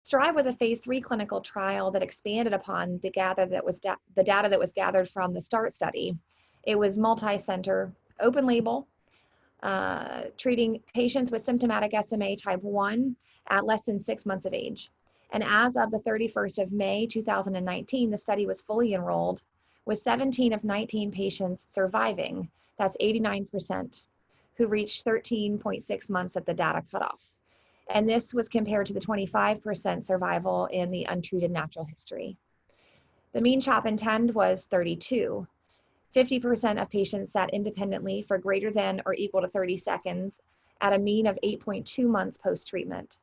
STR1VE was a phase 3 clinical trial that expanded upon the data that was gathered from the START study. It was multi-center, open label, treating patients with symptomatic SMA type 1 at less than 6 months of age. And as of the 31st of May, 2019, the study was fully enrolled with 17 of 19 patients surviving, that's 89%, who reached 13.6 months at the data cutoff. And this was compared to the 25% survival in the untreated natural history. The mean CHOP and TEND was 32. 50% of patients sat independently for greater than or equal to 30 seconds at a mean of 8.2 months post-treatment.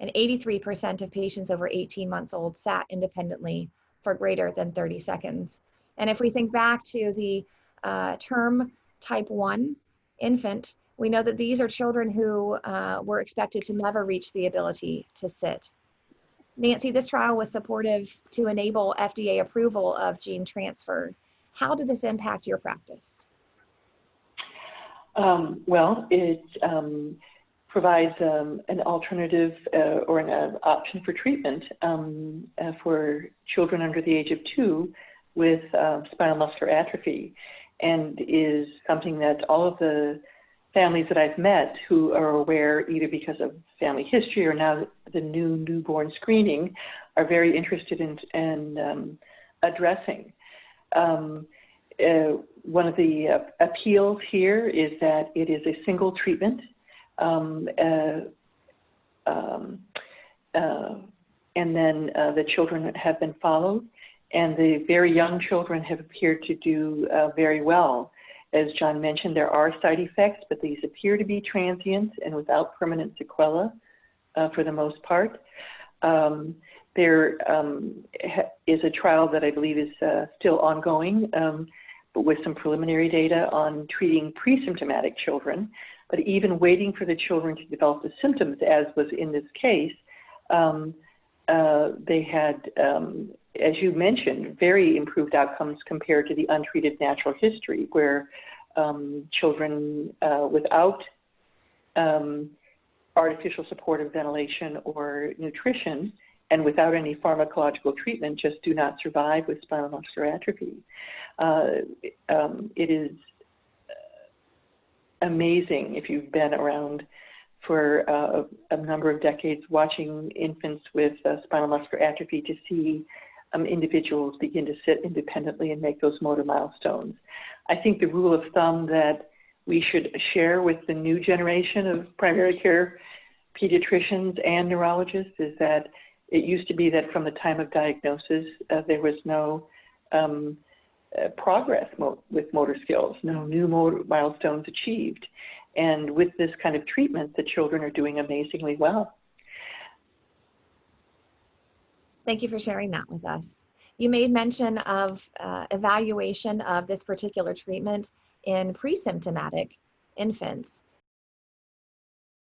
And 83% of patients over 18 months old sat independently for greater than 30 seconds. And if we think back to the term type 1 infant, we know that these are children who were expected to never reach the ability to sit. Nancy, this trial was supportive to enable FDA approval of gene transfer. How did this impact your practice? Well, it provides an alternative or an option for treatment for children under the age of 2 with spinal muscular atrophy, and is something that all of the families that I've met who are aware, either because of family history or now the new newborn screening, are very interested in addressing. One of the appeals here is that it is a single treatment, and then the children have been followed, and the very young children have appeared to do very well. As John mentioned, there are side effects, but these appear to be transient and without permanent sequela for the most part. There is a trial that I believe is still ongoing, but with some preliminary data on treating pre-symptomatic children. But even waiting for the children to develop the symptoms, as was in this case, they had, as you mentioned, very improved outcomes compared to the untreated natural history, where children without artificial supportive ventilation or nutrition and without any pharmacological treatment just do not survive with spinal muscular atrophy. It is amazing, if you've been around for a number of decades watching infants with spinal muscular atrophy, to see individuals begin to sit independently and make those motor milestones. I think the rule of thumb that we should share with the new generation of primary care pediatricians and neurologists is that it used to be that from the time of diagnosis, there was no progress with motor skills, no new motor milestones achieved. And with this kind of treatment, the children are doing amazingly well. Thank you for sharing that with us. You made mention of evaluation of this particular treatment in pre-symptomatic infants.